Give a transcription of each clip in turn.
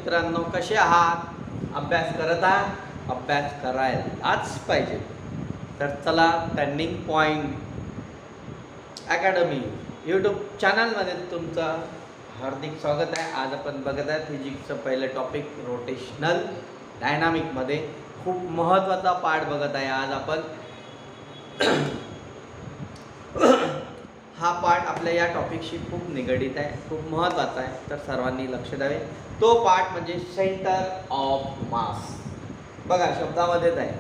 मित्रांनो, कसे आहात? अभ्यास करत आहात? अभ्यास करायलाच पाहिजे. तर चला, टर्निंग पॉईंट अकॅडमी यूट्यूब चॅनलमध्ये तुमचं हार्दिक स्वागत आहे. आज आपण बघत आहे फिजिक्सचं पहिलं टॉपिक रोटेशनल डायनामिकमध्ये खूप महत्त्वाचा पार्ट बघत आहे. आज आपण हा पार्ट आपल्या या टॉपिकशी खूप निगडीत आहे, खूप महत्त्वाचा आहे, तर सर्वांनी लक्ष द्यावे. तो पार्ट म्हणजे सेंटर ऑफ मास. बघा, शब्दामध्येच आहे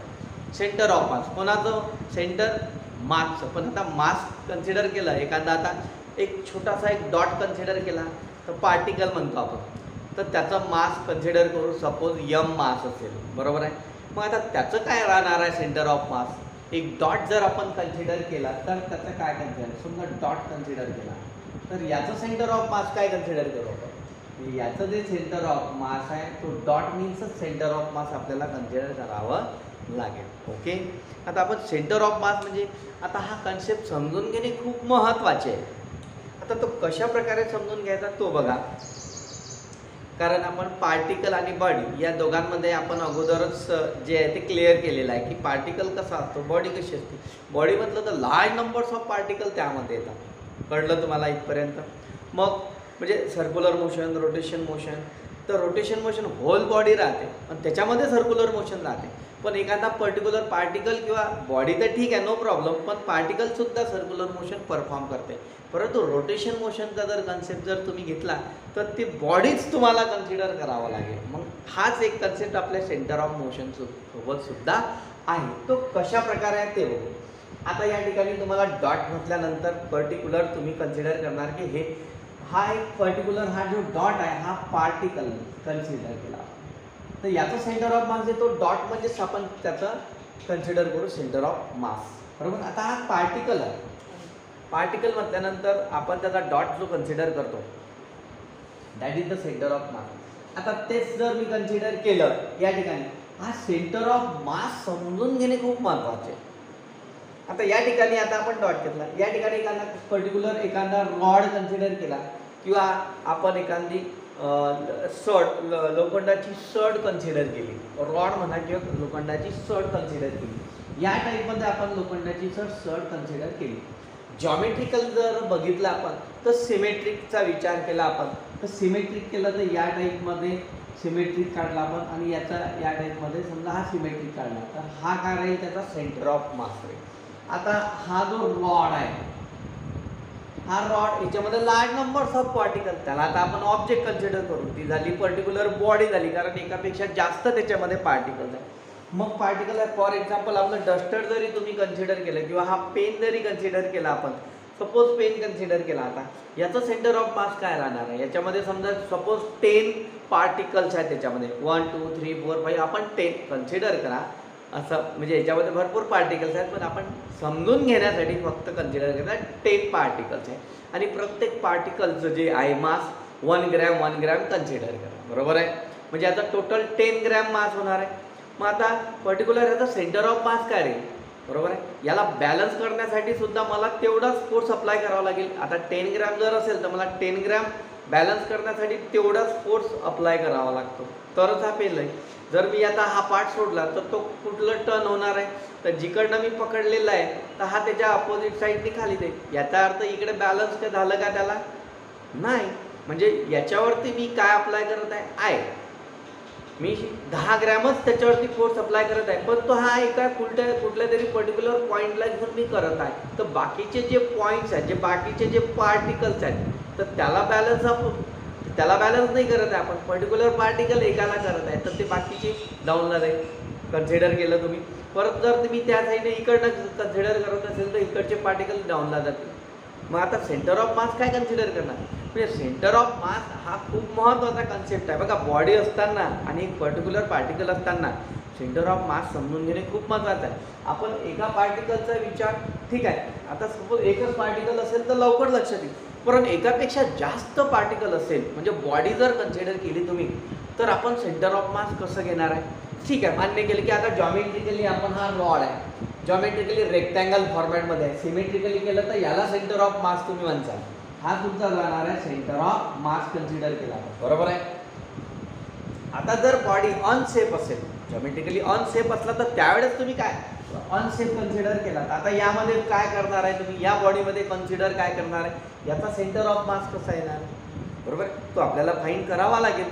सेंटर ऑफ मास. कोणाचं? सेंटर मासचं. पण आता मास कन्सिडर केलं एखादा, आता एक छोटासा एक डॉट कन्सिडर केला तर पार्टिकल म्हणतो आपण, तर त्याचा मास कन्सिडर करू. सपोज यम मास असेल, बरोबर आहे. मग आता त्याचं काय राहणार आहे? सेंटर ऑफ मास. एक डॉट जर आपण कन्सिडर केला तर त्याचं काय कन्सिडर, समजा डॉट कन्सिडर केला तर याचं सेंटर ऑफ मास काय कन्सिडर करू आपण? याचं जे सेंटर ऑफ मास आहे तो डॉट मीन्सच सेंटर ऑफ मास आपल्याला कन्सिडर करावं लागेल. ओके, आता आपण सेंटर ऑफ मास म्हणजे आता हा कन्सेप्ट समजून घेणे खूप महत्त्वाचे आहे. आता तो कशा प्रकारे समजून घ्यायचा तो बघा. कारण आपण पार्टिकल आणि बॉडी या दोघांमध्ये आपण अगोदरच जे आहे ते क्लिअर केलेलं आहे की पार्टिकल कसा असतो, बॉडी कशी असते. बॉडी म्हटलं तर लार्ज नंबर्स ऑफ पार्टिकल त्यामध्ये येतात. कळलं तुम्हाला इथपर्यंत? मग म्हणजे सर्क्युलर मोशन, रोटेशन मोशन. तर रोटेशन मोशन होल बॉडी राहते आणि त्याच्यामध्ये सर्क्युलर मोशन राहते. पण एखादा पर्टिक्युलर पार्टिकल किंवा बॉडी तर ठीक आहे, नो प्रॉब्लेम, पण पार्टिकलसुद्धा सर्क्युलर मोशन परफॉर्म करते. परंतु रोटेशन मोशनचा जर कन्सेप्ट जर तुम्ही घेतला तर ती बॉडीच तुम्हाला कन्सिडर करावं लागेल. मग हाच एक कन्सेप्ट आपल्या सेंटर ऑफ मोशन सोबत सुद्धा आहे. तो कशा प्रकारे आहे ते बघू. आता या ठिकाणी तुम्हाला डॉट म्हटल्यानंतर पर्टिक्युलर तुम्ही कन्सिडर करणार की हा एक पर्टिक्युलर हा जो डॉट आहे हा पार्टिकल कन्सिडर केला, तर याचं सेंटर ऑफ मास तो डॉट म्हणजेच आपण त्याचं कन्सिडर करू सेंटर ऑफ मास, बरोबर. आता हा पार्टिकल आहे. पार्टिकल म्हटल्यानंतर आपण त्याचा डॉट जो कन्सिडर करतो that is the centre of मास. आता तेच जर मी कन्सिडर केलं या ठिकाणी, हा सेंटर ऑफ मास समजून घेणे खूप महत्त्वाचे. आता या ठिकाणी आता आपण डॉट घेतला, या ठिकाणी एखादा पर्टिक्युलर एखादा रॉड कन्सिडर केला किंवा आपण एखादी लोखंडाची सड कन्सिडर केली, रॉड म्हणा किंवा लोखंडाची सड कन्सिडर केली. या टाईपमध्ये आपण लोखंडाची सड कन्सिडर केली. जॉमेट्रिकल जर बघितलं आपण तर सिमेट्रिकचा विचार केला आपण, तर सिमेट्रिक केलं तर या टाईपमध्ये सिमेट्रिक काढला आपण आणि याचा या टाईपमध्ये समजा हा सिमेट्रिक काढला तर हा काय राहील? त्याचा सेंटर ऑफ मास राहील. आता हा जो रॉड आहे, हा रॉड याच्यामध्ये लार्ज नंबर्स ऑफ पार्टिकल, त्याला आता आपण ऑब्जेक्ट कन्सिडर करू. ती झाली पर्टिक्युलर बॉडी झाली, कारण एकापेक्षा जास्त त्याच्यामध्ये पार्टिकल आहे. मग पार्टिकल आहे, फॉर एक्झाम्पल आपलं डस्टर जरी तुम्ही कन्सिडर केलं किंवा हा पेन जरी कन्सिडर केला, आपण सपोज पेन कन्सिडर केला, आता याचं सेंटर ऑफ मास काय राहणार आहे? याच्यामध्ये समजा सपोज 10 पार्टिकल्स आहेत, त्याच्यामध्ये 1 2 3 4 5 आपण 10 कन्सिडर करा असं, म्हणजे याच्यामध्ये भरपूर पार्टिकल्स आहेत, पण आपण समजून घेण्यासाठी फक्त कन्सिडर करतात 10 पार्टिकल्स आहे. आणि प्रत्येक पार्टिकलचं जे आहे मास 1 ग्रॅम कन्सिडर करा, बरोबर आहे. म्हणजे याचा टोटल 10 ग्रॅम मास होणार आहे. मग आता पर्टिक्युलर याचा सेंटर ऑफ मास काय राहील, बरोबर आहे. याला बॅलन्स करण्यासाठी सुद्धा मला तेवढाच फोर्स अप्लाय करावा लागेल. आता 10 ग्रॅम जर असेल तर मला 10 ग्रॅम बॅलन्स करण्यासाठी तेवढाच फोर्स अप्लाय करावा लागतो, तरच हा पेन आहे. जर मी आता हा पार्ट सोडला तर तो कुठलं टर्न होणार आहे? तर जिकडनं मी पकडलेला आहे तर हा त्याच्या अपोजिट साईडने खाली जाईल. याचा अर्थ इकडे बॅलन्स काय झालं का? त्याला नाही. म्हणजे याच्यावरती मी काय अप्लाय करत आहे? मी 10 ग्रॅमच त्याच्यावरती फोर्स अप्लाय करत आहे, पण तो हा एका कुठल्या तरी पर्टिक्युलर पॉईंटला घेऊन मी करत आहे. तर बाकीचे जे पॉईंट्स आहेत, जे बाकीचे जे पार्टिकल्स आहेत, तर त्याला बॅलन्स नाही करत आहे आपण. पर्टिक्युलर पार्टिकल एकाला करत आहे तर ते बाकीचे डाऊनला जाईल. कन्सिडर केलं तुम्ही. परत जर तुम्ही त्या साईडने इकडनं कन्सिडर करत असेल तर इकडचे पार्टिकल डाऊनला जातील. मग आता सेंटर ऑफ मास काय कन्सिडर करणार? म्हणजे सेंटर ऑफ मास हा खूप महत्त्वाचा कन्सेप्ट आहे. बघा, बॉडी असताना आणि एक पर्टिक्युलर पार्टिकल असताना सेंटर ऑफ मास समजून घेणे खूप महत्त्वाचं आहे. आपण एका पार्टिकलचा विचार, ठीक आहे, आता सपोज एकच पार्टिकल असेल तर लवकर लक्षात येईल. पण एकापेक्षा जास्त पार्टिकल असेल, म्हणजे बॉडी जर कन्सिडर केली तुम्ही, तर आपण सेंटर ऑफ मास कसं घेणार आहे? ठीक आहे, मान्य केलं की आता जॉमेट्रिकली आपण हा रॉड आहे, जॉमेट्रिकली रेक्टँगल फॉर्मॅटमध्ये आहे. सिमेट्रिकली केलं तर याला सेंटर ऑफ मास तुम्ही म्हणता, हा तुमचा जाणार आहे सेंटर ऑफ मास कन्सिडर केला, बरोबर आहे. आता जर बॉडी अनसेफ असेल, जॉमेट्रिकली अनसेफ असला तर त्यावेळेस तुम्ही काय अनसेफ कन्सिडर केला. आता यामध्ये काय करणार आहे तुम्ही, या बॉडीमध्ये कन्सिडर काय करणार आहे, याचा सेंटर ऑफ मास कसा येणार, बरोबर, तो आपल्याला फाईंड करावा लागेल,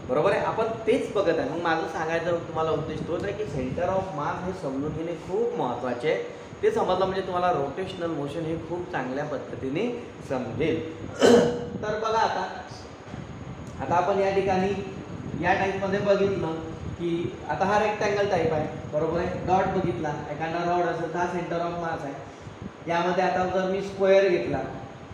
बरोबर आहे. आपण तेच बघत आहे. मग माझं सांगायचं तुम्हाला उद्देश तोच आहे की सेंटर ऑफ मास हे समजून घेणे खूप महत्त्वाचे आहे. ते समजलं म्हणजे तुम्हाला रोटेशनल मोशन हे खूप चांगल्या पद्धतीने समजेल. तर बघा आता आपण या ठिकाणी या टाईपमध्ये बघितलं की आता हा रेक्टँगल टाईप आहे, बरोबर आहे. डॉट बघितला, एखादा रॉड असेल तर हा सेंटर ऑफ मास आहे. यामध्ये आता जर मी स्क्वेअर घेतला,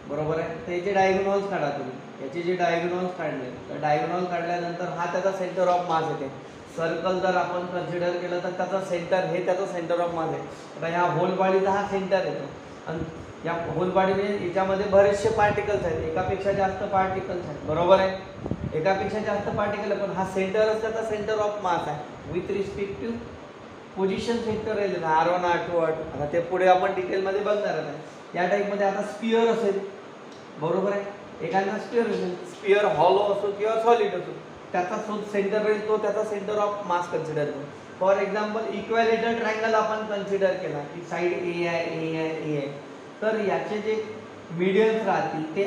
बरोबर आहे, तर याचे डायगोनल्स काढा तुम्ही. याचे जे डायगोनल्स काढले तर डायगोनल काढल्यानंतर हा त्याचा सेंटर ऑफ मास येते. सर्कल जर आपण कन्सिडर केलं तर त्याचा सेंटर हे त्याचा सेंटर ऑफ मास आहे. आता ह्या होल बॉडीचा हा सेंटर येतो आणि या होल बॉडीमध्ये याच्यामध्ये बरेचसे पार्टिकल्स आहेत, एकापेक्षा जास्त पार्टिकल्स आहेत, बरोबर आहे. एकापेक्षा जास्त पार्टिकल पण हा सेंटरच त्याचा सेंटर ऑफ मास आहे with respect to position centre आहे R1 R2 R2. आता ते पुढे आपण डिटेलमध्ये बघणार आहे. या टाईपमध्ये आता स्पिअर असेल, बरोबर आहे. एखादा स्पिअर असेल, स्पिअर हॉलो असो किंवा सॉलिड असो, त्याचा सेंटर राहील तो त्याचा सेंटर ऑफ मास कन्सिडर करतो. फॉर एक्झाम्पल इक्वॅलेटर ट्रायंगल आपण कन्सिडर केला की साईड ए आहे, तर याचे जे मीडियन्स राहतील ते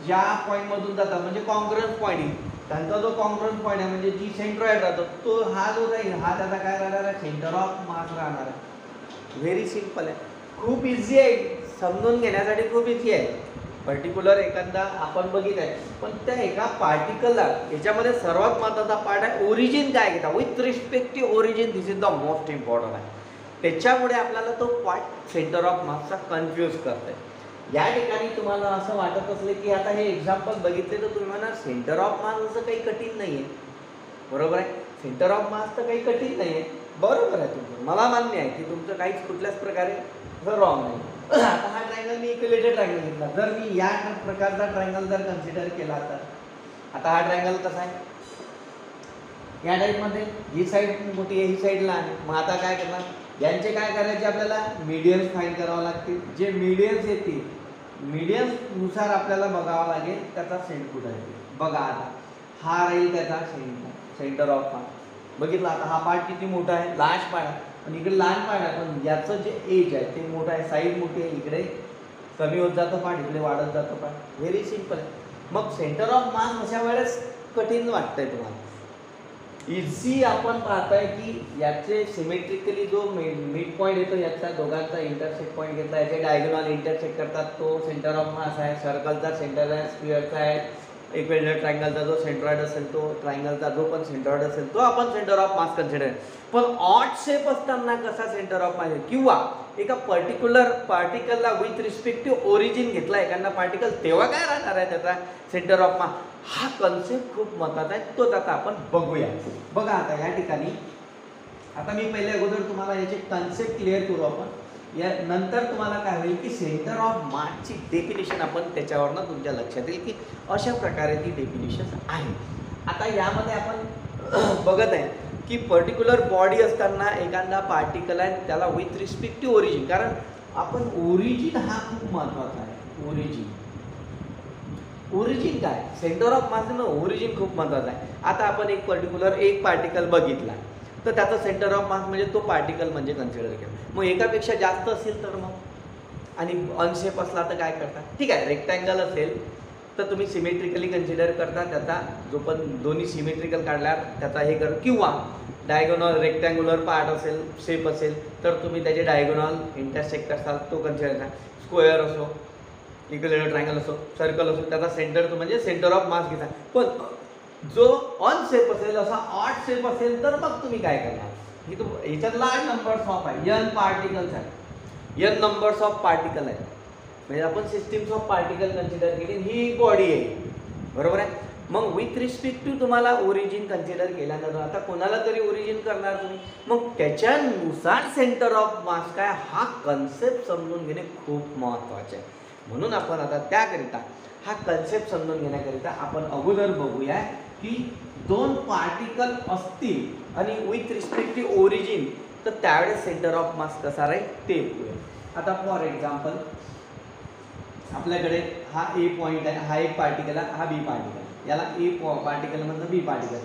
ज्या पॉईंटमधून जातात म्हणजे कॉन्ग्रुअन्स पॉईंट, त्यांचा जो कॉन्ग्रुअन्स पॉईंट आहे म्हणजे जी सेंट्रॉइड राहतो तो हा जो राहील हा त्याचा काय राहणार आहे, सेंटर ऑफ मास राहणार आहे. व्हेरी सिम्पल आहे, खूप इझी आहे, समजून घेण्यासाठी खूप इझी आहे. पर्टिक्युलर एखादा आपण बघित आहे पण त्या एका पार्टिकलला याच्यामध्ये सर्वात महत्त्वाचा पार्ट आहे ओरिजिन काय घेता, with respect to origin, this is the most important आहे. त्याच्यामुळे आपल्याला तो पार्ट सेंटर ऑफ मासचा कन्फ्यूज करतोय. या ठिकाणी तुम्हाला असं वाटत असले की आता हे एक्झाम्पल बघितले तर तुम्ही म्हणा सेंटर ऑफ मास असं काही कठीण नाही आहे, बरोबर आहे. सेंटर ऑफ मास तर काही कठीण नाही आहे, बरोबर आहे तुमचं, मला मान्य आहे की तुमचं काहीच कुठल्याच प्रकारे रॉंग नाही. आता हा ट्रायंगल मी इक्विलेटरल ट्रायंगल घेतला, जर मी या प्रकारचा ट्रायंगल जर कन्सिडर केला तर आता हा ट्रायंगल कसा आहे, या टाईपमध्ये ही साईड मोठी आहे ही साईड लहान आहे. मग आता काय करणार, यांचे काय करायचे आपल्याला मीडियन्स फाईंड करावं लागतील. जे मीडियन्स येतील मीडियन्सनुसार आपल्याला बघावं लागेल त्याचा सेंट कुठं आहे. बघा आता हा राहील त्याचा सेंटर ऑफ मास, बघितला. आता हा पार्ट किती मोठा आहे, लार्ज पार्ट आहे, पण इकडे लहान पार्ट आहे, पण याचं जे एज आहे ते मोठं आहे, साईड मोठी आहे, इकडे कमी होत जातं पार्ट, इकडे वाढत जातं पार्ट. व्हेरी सिम्पल आहे. मग सेंटर ऑफ मास अशा वेळेस कठीण वाटतंय तुम्हाला, इझी आपण पाहताय की याचे सिमेट्रिकली जो मिड पॉईंट येतो याचा दोघांचा इंटरसेक्ट पॉईंट घेतला, याचे डायगोनल इंटरसेक्ट करतात, तो सेंटर ऑफ मास आहे. सर्कलचा सेंटर आहे, स्क्वेअरचा आहे, इक्विलेटरल ट्रायंगलचा जो सेंट्रॉइड असेल तो, ट्रायंगलचा जो पण सेंट्रॉइड असेल तो आपण सेंटर ऑफ मास कन्सिडर. पण ऑड शेप असताना कसा सेंटर ऑफ मास किंवा एका पर्टिक्युलर पार्टिकलला विथ रिस्पेक्ट टू ओरिजिन घेतला एखादा पार्टिकल, तेव्हा काय राहणार आहे त्याचा सेंटर ऑफ मास, हा कन्सेप्ट खूप महत्त्वाचा आहे, तोच आता आपण बघूया. बघा आता या ठिकाणी आता मी पहिले अगोदर तुम्हाला याचे कन्सेप्ट क्लिअर करू आपण, या नंतर तुम्हाला काय होईल की सेंटर ऑफ मासची डेफिनेशन आपण त्याच्यावरनं तुमच्या लक्षात येईल की अशा प्रकारे ती डेफिनेशन आहे. आता यामध्ये आपण बघत आहे की पर्टिक्युलर बॉडी असताना एखादा पार्टिकल आहे त्याला विथ रिस्पेक्ट टू ओरिजिन, कारण आपण ओरिजिन हा खूप महत्त्वाचा आहे. ओरिजिन काय, सेंटर ऑफ मास ना ओरिजिन खूप महत्त्वाचा आहे. आता आपण एक पर्टिक्युलर एक पार्टिकल बघितला तर त्याचा सेंटर ऑफ मास म्हणजे तो पार्टिकल म्हणजे कन्सिडर केला. मग एकापेक्षा जास्त असेल तर मग आणि अनशेप असला तर काय करता, ठीक आहे. रेक्टँगल असेल तर तुम्ही सिमेट्रिकली कन्सिडर करता, त्याचा जो पण दोन्ही सिमेट्रिकल काढल्यावर त्याचा हे कर, किंवा डायगोनल रेक्टँग्युलर पार्ट असेल शेप असेल तर तुम्ही त्याचे डायगोनल इंटरसेक्ट असाल तो कन्सिडर करा. स्क्वेअर असो, इक्विलेटरल ट्रायंगल असो, सर्कल असो, त्याचा सेंटर म्हणजे सेंटर ऑफ मास घेता. पण जो ऑन शेप असेल असा ऑड शेप असेल तर मग तुम्ही काय करणार, ही तो ह्याच्यात लार्ज नंबर्स ऑफ आहे, n पार्टिकल्स आहे, n नंबर्स ऑफ पार्टिकल आहे, म्हणजे आपण सिस्टीम्स ऑफ पार्टिकल कन्सिडर केली, ही बॉडी आहे, बरोबर आहे. मग विथ रिस्पेक्ट टू तुम्हाला ओरिजिन कन्सिडर केल्यानंतर आता कोणाला तरी ओरिजिन करणार तुम्ही, मग त्याच्यानुसार सेंटर ऑफ मास काय हा कन्सेप्ट समजून घेणे खूप महत्त्वाचे आहे. म्हणून आपण आता त्याकरिता हा कन्सेप्ट समजून घेण्याकरिता आपण अगोदर बघूया की दोन पार्टिकल असतील आणि विथ रिस्पेक्ट टू ओरिजिन तर त्यावेळेस सेंटर ऑफ मास कसा राहील ते बघूया. आता फॉर एक्झाम्पल आपल्याकडे हा ए पॉईंट आहे, हा एक पार्टिकल आहे, हा बी पार्टिकल, याला ए पार्टिकल म्हणलं बी पार्टिकल.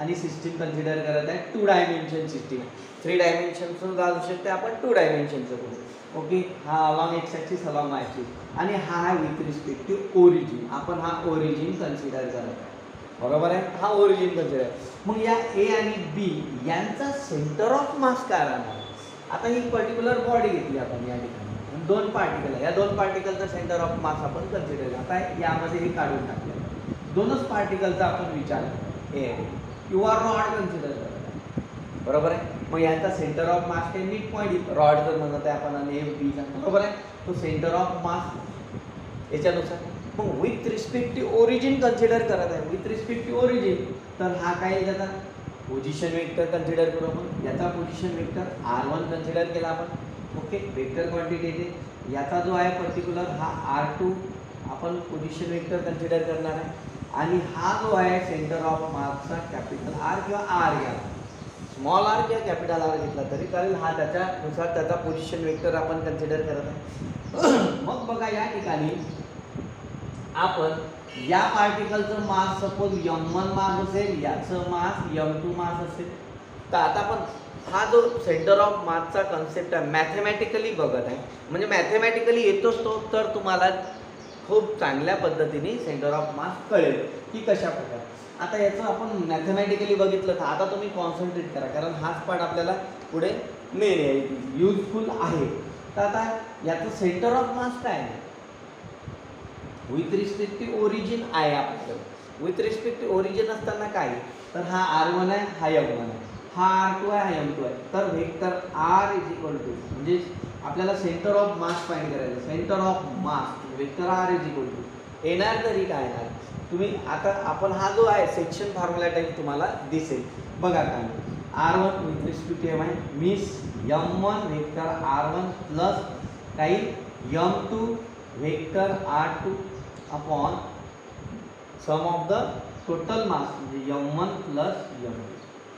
आणि सिस्टीम कन्सिडर करत आहे 2 डायमेन्शन सिस्टीम. 3 डायमेन्शन सुद्धा असू शकते, आपण 2 डायमेन्शनचं करू. ओके, हा along x axis along Y axis, आणि हा आहे विथ रिस्पेक्ट टू ओरिजिन. आपण हा ओरिजिन कन्सिडर करत आहे, बरोबर आहे, हा ओरिजिन कन्सिडर. मग या ए आणि बी यांचा सेंटर ऑफ मास काय राहणार. आता ही पर्टिक्युलर बॉडी घेतली आपण या ठिकाणी, 2 पार्टिकल आहे, या 2 पार्टिकलचा सेंटर ऑफ मास आपण कन्सिडर. आता यामध्ये हे काढून टाकले, 2च पार्टिकलचा आपण विचार ए किंवा रॉड कन्सिडर करत, बरोबर आहे. मग यांचा सेंटर ऑफ मास ते मिड पॉईंट रॉड जर म्हणत आहे आपण आणि एफ बीचा, बरोबर आहे, तो सेंटर ऑफ मास याच्यानुसार. मग with respect to origin consider करत आहे, विथ रिस्पेक्ट टू ओरिजिन, तर हा काय त्याचा पोझिशन वेक्टर कन्सिडर करू आपण. याचा पोझिशन वेक्टर R1 कन्सिडर केला आपण. ओके, वेक्टर क्वांटिटी येते. याचा जो आहे पर्टिक्युलर हा R2 आपण पोझिशन वेक्टर कन्सिडर करणार आहे. आणि हा जो आहे सेंटर ऑफ मासचा कॅपिटल आर किंवा आर घ्या, स्मॉल आर किंवा कॅपिटल आर घेतला तरी चालेल, हा त्याच्यानुसार त्याचा पोझिशन वेक्टर आपण कन्सिडर करत आहे. मग बघा या ठिकाणी आपण या पार्टिकलचं मास सपोज m1 मास असेल, याचं मास m2 मास असेल. तर आता आपण हा जो सेंटर ऑफ मासचा कन्सेप्ट आहे मॅथमॅटिकली बघत आहे, म्हणजे मॅथमॅटिकली येतोच तो, तर तुम्हाला खूप चांगल्या पद्धतीने सेंटर ऑफ मास कळेल की कशा प्रकारे. आता याचं आपण मॅथमॅटिकली बघितलं तर आता तुम्ही कॉन्सन्ट्रेट करा, कारण हाच पार्ट आपल्याला पुढे मेन आहे, युजफुल आहे. तर आता याचं सेंटर ऑफ मास काय आहे, विथ रिस्पेक्ट टू ओरिजिन आहे आपल्याकडे. विथ रिस्पेक्ट टू ओरिजिन असताना काय, तर हा R1 आहे, हा M1 आहे, हा R2 आहे, हा M2 आहे. तर vector R is equal to, म्हणजे आपल्याला सेंटर ऑफ मास फाइंड करायचं. Centre of mass vector R is equal to येणार तरी काय येणार, तुम्ही आता आपण हा जो आहे सेक्शन फॉर्म्युला टाईप तुम्हाला दिसेल. बघा काय R1 with respect to M आहे, means M1 vector R1 plus काही M2 vector R2 upon sum of the total mass, म्हणजे M1 प्लस M2.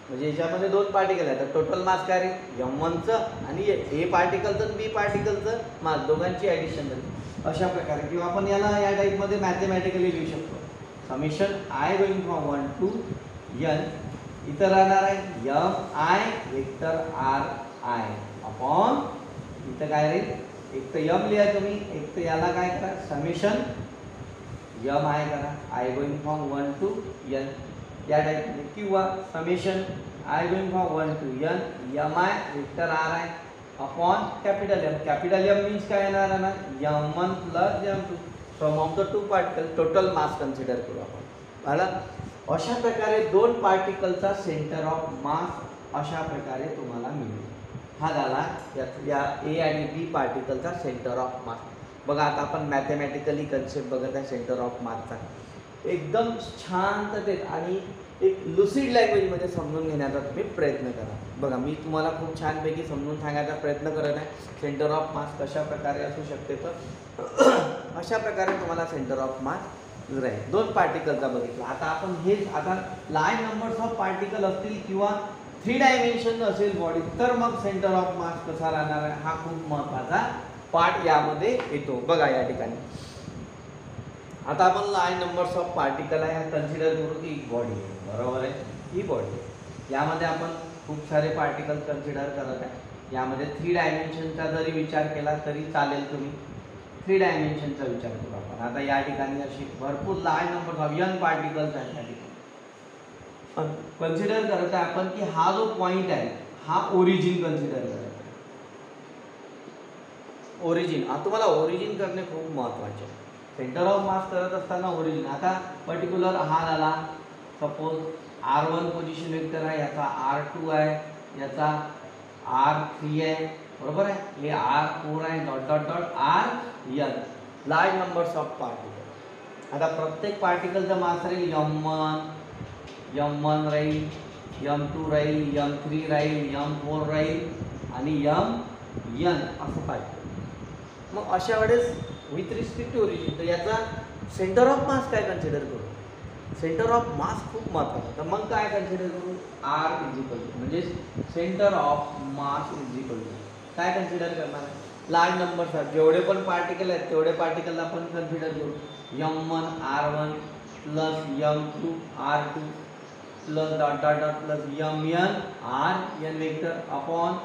म्हणजे याच्यामध्ये 2 पार्टिकल आहेत, तर टोटल मास काय रे, M1चं आणि ए पार्टिकलचं आणि बी पार्टिकलचं मास, दोघांची ॲडिशन झाली. अशा प्रकारे किंवा आपण याला या टाईपमध्ये मॅथमॅटिकली लिहू शकतो. Summation i going from 1 to n, इथं राहणार आहे mi vector r i upon इथं काय राहील, एक तर m लिहा तुम्ही, एक तर याला काय करा समेशन m आय करा, i going from 1 to n या टाईपमध्ये, किंवा summation i going from 1 to n mi vector r i upon capital M. Capital M means काय येणार आहे ना, M1 plus M2 from of the 2 particle, total mass consider करू आपण. मला अशा प्रकारे 2 पार्टिकलचा सेंटर ऑफ मास अशा प्रकारे तुम्हाला मिळेल. हा झाला या ए आणि बी पार्टिकलचा सेंटर ऑफ मास. बघा आता आपण मॅथमॅटिकली कन्सेप्ट बघत आहे सेंटर ऑफ मासचा, एकदम शांततेत आणि एक लुसिड लँग्वेजमध्ये समजून घेण्याचा तुम्ही प्रयत्न करा. बघा मी तुम्हाला खूप छानपैकी समजून सांगायचा प्रयत्न करत आहे सेंटर ऑफ मास कशा प्रकारे असू शकते. तर अशा प्रकारे तुम्हाला सेंटर ऑफ मास राहील. 2 पार्टिकलचा बघितला. आता आपण हेच आता लार्ज नंबर्स ऑफ पार्टिकल असतील किंवा 3 डायमेन्शन असेल बॉडी, तर मग सेंटर ऑफ मास कसा राहणार आहे हा खूप महत्त्वाचा पार्ट यामध्ये येतो. बघा या ठिकाणी आता आपण लार्ज नंबर्स ऑफ पार्टिकल आहे कन्सिडर करू की बॉडी आहे, बरोबर आहे, ही बॉडी आहे. यामध्ये आपण खूप सारे पार्टिकल कन्सिडर करत आहे. यामध्ये 3 डायमेन्शनचा जरी विचार केला तरी चालेल, तुम्ही 3 डायमेन्शनचा विचार करू आपण. आता या ठिकाणी अशी भरपूर large number of young particles आहेत या ठिकाणी. कन्सिडर करत आहे आपण की हा जो पॉईंट आहे हा ओरिजिन कन्सिडर करत आहे. ओरिजिन, आता तुम्हाला ओरिजिन करणे खूप महत्त्वाचे आहे. सेंटर ऑफ मास करत असताना ओरिजिन. आता पर्टिक्युलर हा झाला सपोज R1 पोझिशन वेक्टर आहे, याचा R2 आहे, याचा R3 आहे, बरोबर आहे, हे R4 आहे, dot dot dot Rn, large numbers of particle. आता प्रत्येक पार्टिकलचा मास राहील M1 राहील, M2 राहील, M3 राहील, M4 राहील आणि Mn असं पाहिजे. मग अशा वेळेस विथ रिस्पेक्ट टू ओरिजिन, तर याचा सेंटर ऑफ मास काय कन्सिडर करू, सेंटर ऑफ मास खूप महत्त्वाचं. तर मग काय कन्सिडर करू, R इज इक्वल टू, म्हणजे centre of mass is equal to काय कन्सिडर करणार आहे, लार्ज नंबर्स आहेत, जेवढे पण पार्टिकल आहेत तेवढे पार्टिकल आपण कन्सिडर करू. M1 R1 plus M2 R2 plus dot dot dot plus m n r n vector upon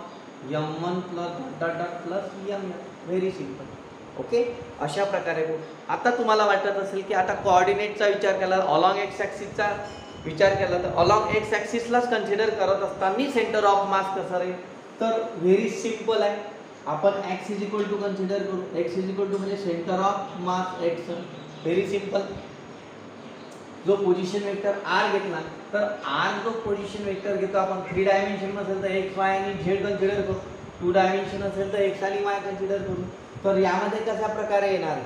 m1 plus dot dot plus m very simple. Okay, अशा प्रकारे. आता तुम्हाला वाटत असेल की आता कोऑर्डिनेटचा विचार केला, अलॉंग एक्स ॲक्सिसचा विचार केला, तर अलॉंग एक्स ॲक्सिसलाच कन्सिडर करत असताना सेंटर ऑफ मास कसं राहील, तर व्हेरी सिंपल आहे. आपण x is equal to consider करू. x इज इक्वल टू म्हणजे centre of mass x. Very simple. जो पोझिशन वेक्टर r घेतला, तर r जो पोझिशन वेक्टर घेतो आपण 3 डायमेन्शन असेल तर x y आणि z कन्सिडर करू, 2 डायमेन्शन असेल तर x आणि y कन्सिडर करू. तर यामध्ये कशा प्रकारे येणार आहे,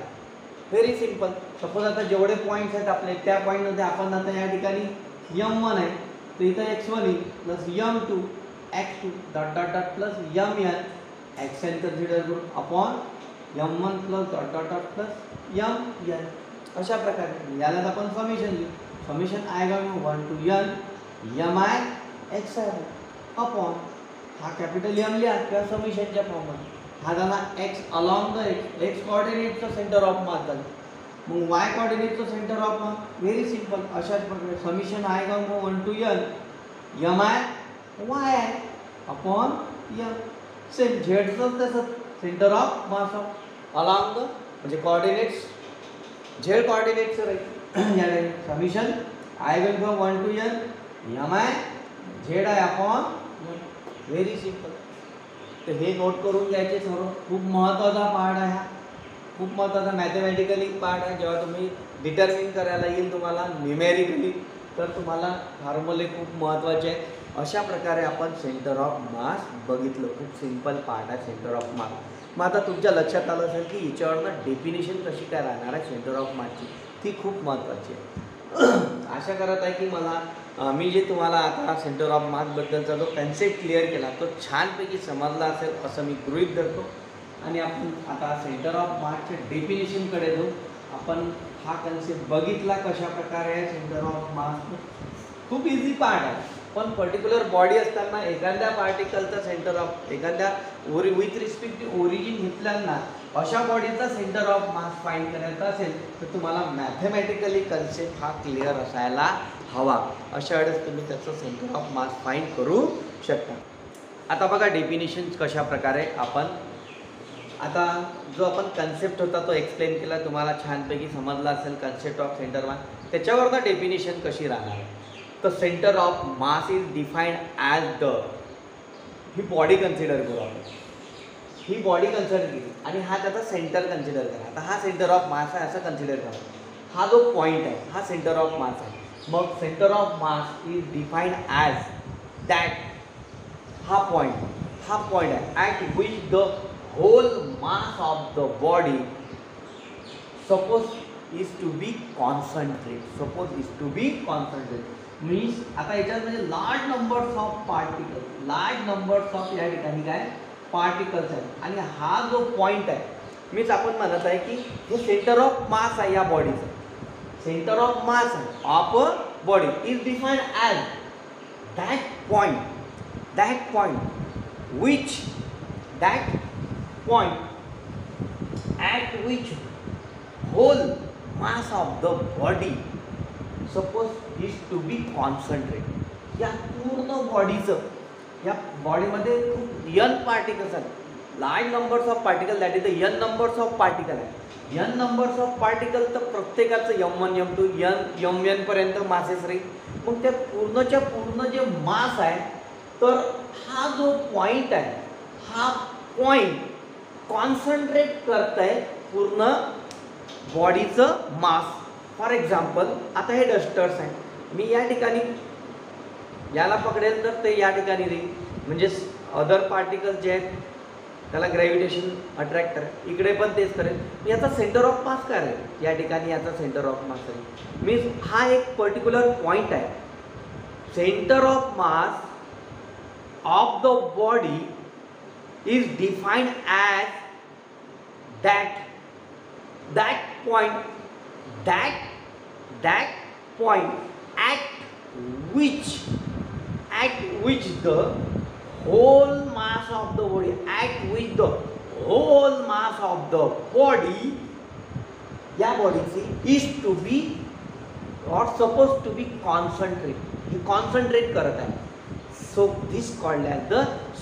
व्हेरी सिंपल. सपोज आता जेवढे पॉईंट्स आहेत आपले त्या पॉईंटमध्ये आपण आता या ठिकाणी m1 आहे तर इथं x1 येईल plus m2 x2 dot dot dot plus mn xn consider करू upon m1 plus dot dot dot plus mn. अशा प्रकारे याला आपण समेशन लिहू. समेशन आएगा 1 to n mi xi upon हा कॅपिटल M लिहा किंवा समेशनच्या फॉर्ममध्ये. हा झाला x अलॉंग द x कोऑर्डिनेटचं सेंटर ऑफ मास झालं. मग y कोऑर्डिनेटचं centre of mass very simple. अशाच प्रकारे समेशन आएगा 1 to n mi yi upon m. Same झेडचं तसं centre of mass of along the म्हणजे कोऑर्डिनेट्स झेड कोऑर्डिनेटचं राहील. या समेशन आएगा 1 to n mi झेड आहे अपॉन व्हेरी सिंपल. तर हे नोट करून घ्यायचे सर्व. खूप महत्त्वाचा पार्ट आहे हा, खूप महत्त्वाचा मॅथमॅटिकली पार्ट आहे. जेव्हा तुम्ही डिटर्मिन करायला येईल तुम्हाला न्यूमेरिकली, तर तुम्हाला फॉर्म्युले खूप महत्त्वाचे आहेत. अशा प्रकारे आपण सेंटर ऑफ मास बघितलं. खूप सिंपल पार्ट आहे सेंटर ऑफ मास. मग आता तुमच्या लक्षात आलं असेल की याच्यावरनं डेफिनेशन कशी काय राहणार आहे सेंटर ऑफ मासची, ती खूप महत्त्वाची आहे. आशा करत आहे की मला मी जे तुम्हाला आता सेंटर ऑफ मासबद्दलचा जो कन्सेप्ट क्लिअर केला तो छानपैकी समजला असेल असं मी गृहीत धरतो. आणि आपण आता सेंटर ऑफ मासच्या डेफिनेशनकडे जाऊ. आपण हा कन्सेप्ट बघितला कशा प्रकारे आहे सेंटर ऑफ मास. खूप इझी पार्ट आहे, पण पर्टिक्युलर बॉडी असताना एखाद्या पार्टिकलचा सेंटर ऑफ एखाद्या विथ रिस्पेक्ट टू ओरिजिन घेतल्याना अशा बॉडीचा सेंटर ऑफ मास फाइंड करायचा असेल तर तुम्हाला मॅथमॅटिकली कन्सेप्ट हा क्लिअर असायला हवा. अशा वेळेस तुम्ही त्याचं सेंटर ऑफ मास फाइंड करू शकता. आता बघा डेफिनेशन कशा प्रकारे आपण आता जो आपण कन्सेप्ट होता तो एक्सप्लेन केला, तुम्हाला छानपैकी समजला असेल कन्सेप्ट ऑफ सेंटर मास. त्याच्यावरनं डेफिनेशन कशी राहणार आहे, तर centre of mass is defined as the, he body consider करू आपण, ही बॉडी कन्सिडर केली आणि हा त्याचा सेंटर कन्सिडर करा. आता हा सेंटर ऑफ मास आहे असं कन्सिडर करा. हा जो पॉईंट आहे हा सेंटर ऑफ मास आहे. मग centre of mass is defined as that, हा पॉईंट आहे at which the whole mass of the body suppose is to be concentrate. Suppose is to be concentrate means आता याच्यात म्हणजे large numbers of particles, large numbers of या ठिकाणी काय particles आहेत. आणि हा जो पॉईंट आहे मीन्स आपण म्हणत आहे की हे सेंटर ऑफ मास आहे या बॉडीचं. सेंटर ऑफ मास आहे of a body is defined as that point at which whole mass of the body suppose is to be concentrated. या पूर्ण बॉडीचं, या बॉडीमध्ये खूप n पार्टिकल्स आहेत, large numbers of particle, that is the n numbers of particle आहे. n numbers of particle तर प्रत्येकाचं m1 m2 mn पर्यंत मासेस राहील. मग त्या पूर्णच्या पूर्ण जे मास आहे, तर हा जो पॉईंट आहे हा पॉईंट कॉन्सन्ट्रेट करत आहे पूर्ण बॉडीचं मास. फॉर एक्झाम्पल आता हे डस्टर्स आहे, मी या ठिकाणी याला पकडेल तर ते या ठिकाणी राहील, म्हणजे अदर पार्टिकल्स जे आहेत त्याला ग्रॅव्हिटेशन अट्रॅक्ट करेल, इकडे पण तेच करेल. याचा सेंटर ऑफ मास काय आहे या ठिकाणी, याचा सेंटर ऑफ मास आहे मीन्स हा एक पर्टिक्युलर पॉईंट आहे. Centre of mass of the body is defined as that point at which the whole mass of the body, या बॉडीची is to be or supposed to be concentrated. हे concentrate करत आहे. So this called as the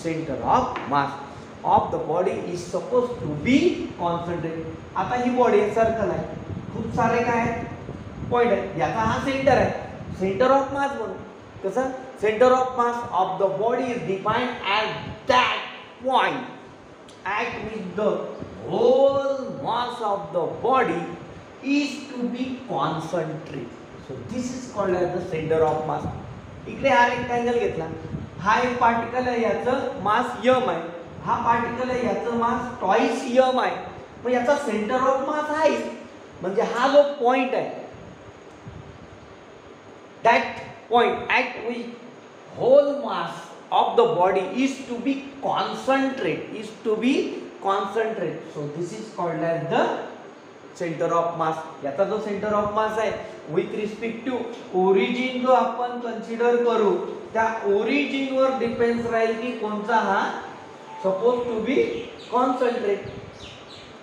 centre of mass of the body is suppose to be concentrate. आता ही body circle आहे, खूप सारे काय आहेत पॉईंट आहेत, याचा हा सेंटर आहे, सेंटर ऑफ मास म्हणून. कसं centre of mass of the body is defined as that point at which the whole mass of the body is to be concentrated. So this is called as the center of mass. इकडे हा rectangle घेतला, हा एक particle आहे, याचं मास m आहे, हा particle आहे, याचं मास ट्वाइस m आहे. पण याचा सेंटर ऑफ मास आहे, म्हणजे हा जो पॉइंट आहे, that point at which whole mass of the body is to be concentrate. So this is called as the center of mass. याचा जो सेंटर ऑफ मास आहे विथ रिस्पेक्ट टू ओरिजिन जो आपण कन्सिडर करू, त्या origin वर depend राहील की कोणता हा suppose to be concentrate.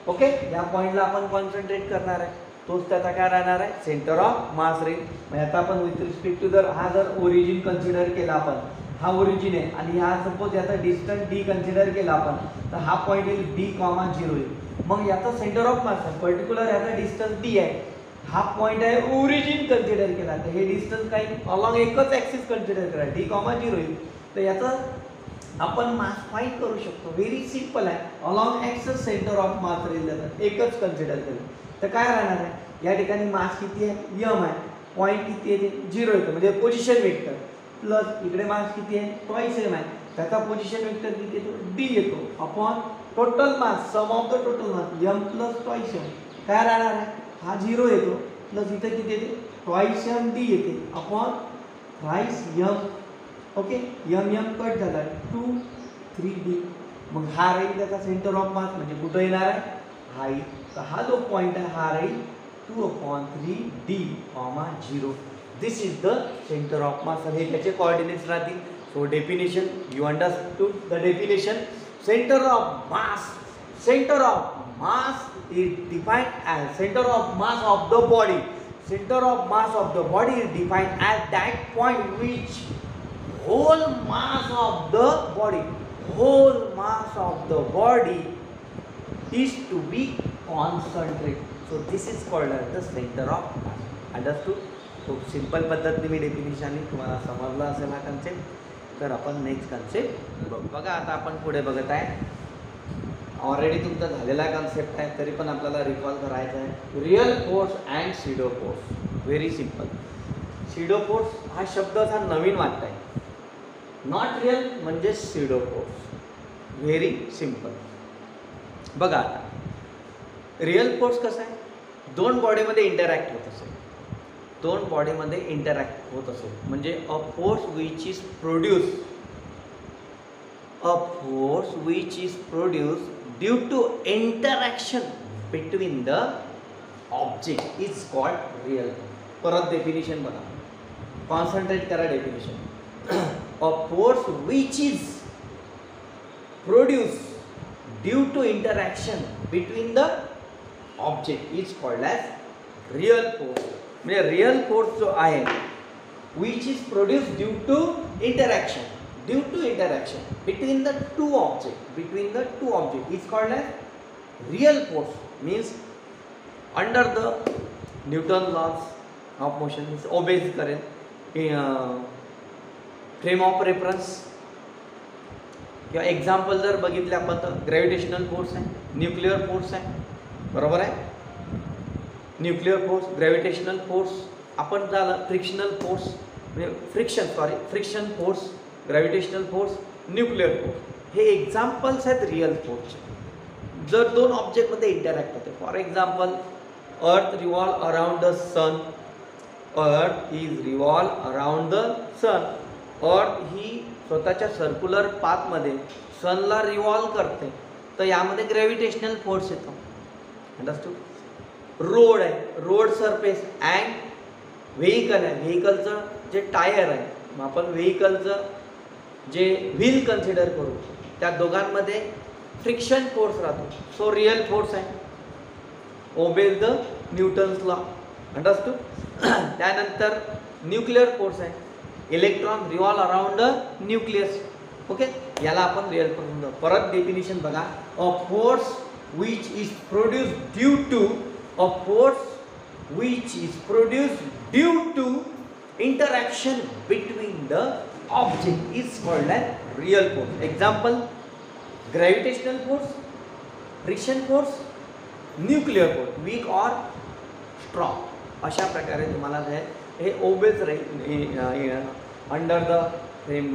Okay, या पॉइंटला आपण कॉन्सन्ट्रेट करणार आहे, तोच त्याचा काय राहणार आहे, सेंटर ऑफ मास राहील. मग आता आपण विथ रिस्पेक्ट टू जर ओरिजिन कन्सिडर केला, आपण हा ओरिजिन आहे आणि हा सपोज याचा डिस्टन्स डी कन्सिडर केला आपण, तर हा पॉईंट येईल डी कॉमा 0 येईल. मग याचा सेंटर ऑफ मास आहे, पर्टिक्युलर याचा डिस्टन्स डी आहे, हा पॉईंट आहे ओरिजिन कन्सिडर केला, तर हे डिस्टन्स काही अलॉंग एकच ॲक्सिस कन्सिडर करा, डी कॉमा 0 येईल. तर याचा आपण मास फाइंड करू शकतो, व्हेरी सिंपल आहे. अलॉंग ॲक्सिस सेंटर ऑफ मास राहील, त्याचा एकच कन्सिडर केलं तर काय राहणार आहे, या ठिकाणी मास किती आहे, m आहे, पॉईंट किती येते 0 येतो, म्हणजे पोझिशन वेक्टर, प्लस इकडे मास किती आहे ट्वाइस m आहे, त्याचा पोझिशन वेक्टर किती येतो d येतो, upon total mass sum of the total mass m plus twice m. काय राहणार आहे, हा 0 येतो, प्लस इथे किती येते ट्वाइस m d येते, upon thrice m. Okay, m cut झाला 2 3d. मग हा राहील त्याचा सेंटर ऑफ मास, म्हणजे कुठं येणार आहे, हा येईल. तर हा जो पॉइंट आहे हा राहील 2/3d, 0. This is the center of mass. हे त्याचे कोऑर्डिनेट्स राहतील. So definition you understood the definition. Centre of mass is defined as center of mass of the body. Center of mass of the body is defined as that point which whole mass of the body is to be concentrated. So this is called as the center of mass. Understood? खूप simple पद्धतीने मी definition तुम्हाला समजला असेल हा concept. तर आपण next concept बघा. आता आपण पुढे बघत आहे, ऑलरेडी तुमचा झालेला कन्सेप्ट आहे, तरी पण आपल्याला रिकॉल करायचा आहे. Real force and सिडो force. Very simple. सिडो force हा शब्द असा नवीन वाटत आहे, नॉट रिअल म्हणजे सिडो फोर्स. Very simple. बघा आता रिअल फोर्स कसा आहे, दोन बॉडीमध्ये इंटरॅक्ट होत असेल, म्हणजे a force which is produce due to interaction between the object is called real. परत डेफिनेशन बघा, कॉन्सन्ट्रेट करा definition. A force which is produce due to interaction between the object is called as real force. म्हणजे real force जो आहे which is produce due to interaction between the two object is called as real force. Means under the Newton laws of motion obeys करेल, frame of reference. किंवा example जर बघितले आपण तर gravitational force आहे, nuclear force आहे, बरोबर आहे. Nuclear force, gravitational force. आपण झालं फ्रिक्शनल फोर्स, म्हणजे friction force, gravitational force, nuclear force. हे एक्झाम्पल्स आहेत रिअल फोर्सचे. जर दोन ऑब्जेक्टमध्ये इंटरॅक्ट होते, फॉर एक्झाम्पल अर्थ रिव्हॉल्व अराउंड द सन, अर्थ ही स्वतःच्या सर्क्युलर पाथमध्ये सनला रिव्हॉल्व करते, तर यामध्ये ग्रॅव्हिटेशनल फोर्स येतो. अंडरस्टूड. रोड आहे, रोड सरफेस अँड व्हेकल आहे, व्हेकलचं जे टायर आहे, मग आपण व्हेकलचं जे व्हील कन्सिडर करू, त्या दोघांमध्ये फ्रिक्शन फोर्स राहतो. सो रिअल फोर्स आहे, obeys the Newton's law. Understood. त्यानंतर न्यूक्लिअर फोर्स आहे, electron revolve around a nucleus. Okay, याला आपण रिअल फोर्स म्हणतो. परत डेफिनेशन बघा, a force which is produced due to a force which is produced due to interaction between the object is called as real force. Example, gravitational force, friction force, nuclear force, weak or strong. अशा प्रकारे तुम्हाला हे obeys राहील under the frame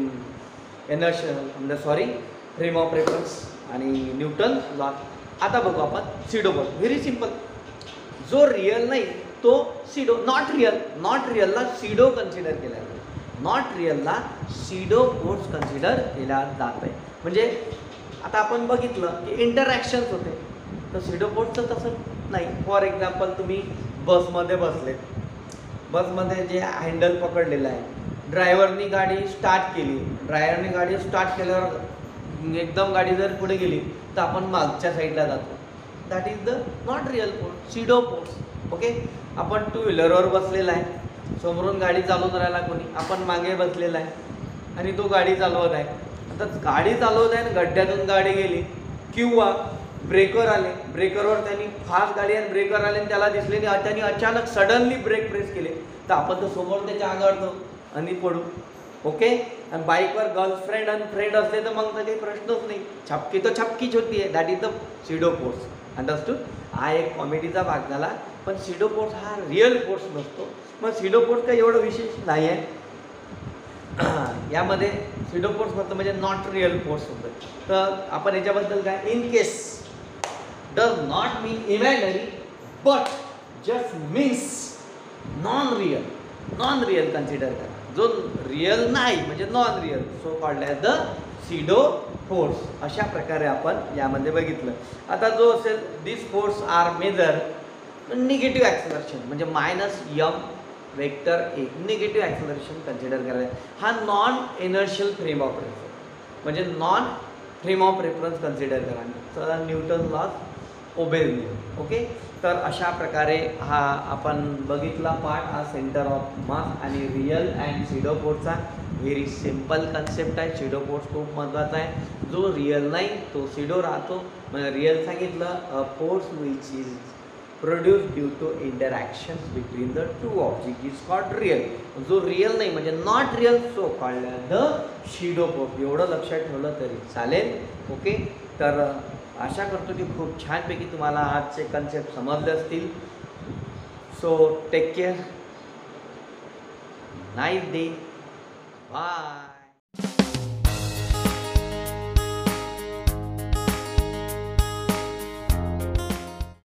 frame of reference आणि Newton law. आता बघू आपण सिडो force. Very simple. जो रिअल नाही तो सिडो. नॉट रिअलला सिडो कन्सिडर केला जातो. नॉट रिअलला सिडो फोर्स कन्सिडर केला जात आहे. म्हणजे आता आपण बघितलं की इंटरॅक्शन्स होते, तर सिडो फोर्सचं तसं नाही. फॉर एक्झाम्पल, तुम्ही बसमध्ये बसले, बसमध्ये जे हँडल पकडलेलं आहे, ड्रायव्हरनी गाडी स्टार्ट केली, केल्यावर एकदम गाडी जर पुढे गेली तर आपण मागच्या साईडला जातो. That is the not real force, सिडो force. Okay, आपण टू व्हीलरवर बसलेला आहे, समोरून गाडी चालवत राहिला कोणी, आपण मागे बसलेला आहे आणि तो गाडी चालवत आहे. आता गाडी चालवत आहे, गड्ड्यातून गाडी गेली किंवा ब्रेकर आले, ब्रेकरवर त्यांनी फास्ट गाडी आणि ब्रेकर आले आणि त्याला दिसले आणि त्यांनी अचानक सडनली ब्रेक प्रेस केले, तर आपण तर समोर त्याच्या अंगावर आणि पडू. ओके, आणि बाईकवर गर्लफ्रेंड आणि फ्रेंड असले तर मग तर काही प्रश्नच नाही, छपकी तर छपकीच होती आहे. That is the pseudo force. Understood. हा एक कॉमेडीचा भाग झाला, पण सिडो फोर्स हा रिअल फोर्स नसतो. मग सिडो फोर्स काही एवढं विशेष नाही आहे. यामध्ये सिडो फोर्स म्हटलं म्हणजे नॉट रिअल फोर्स होतं. तर आपण याच्याबद्दल काय, in case does not mean imaginary but just means non real consider करा. जो रिअल नाही म्हणजे non real, so called as the pseudo force. अशा प्रकारे आपण यामध्ये बघितलं. आता जो असेल, this force are major negative acceleration म्हणजे -m vector a, negative acceleration consider करायचं. हा non inertial frame of reference म्हणजे non frame of reference consider करा. तर न्यूटन लॉज ओबेज. ओके, तर अशा प्रकारे हा आपण बघितला पार्ट, हा सेंटर ऑफ मास आणि रिअल अँड सिडो फोर्सचा. व्हेरी सिम्पल कन्सेप्ट आहे. सिडो फोर्स खूप महत्त्वाचा आहे. जो रिअल नाही तो सिडो राहतो. म्हणजे रिअल सांगितलं, a force which is produce due to interactions between the two object is called real. जो रिअल नाही म्हणजे not real, so called the pseudo force. एवढं लक्षात ठेवलं तरी चालेल. ओके, तर आशा करतो की खूप छानपैकी तुम्हाला आजचे कन्सेप्ट समजले असतील. So take care, nice day, bye.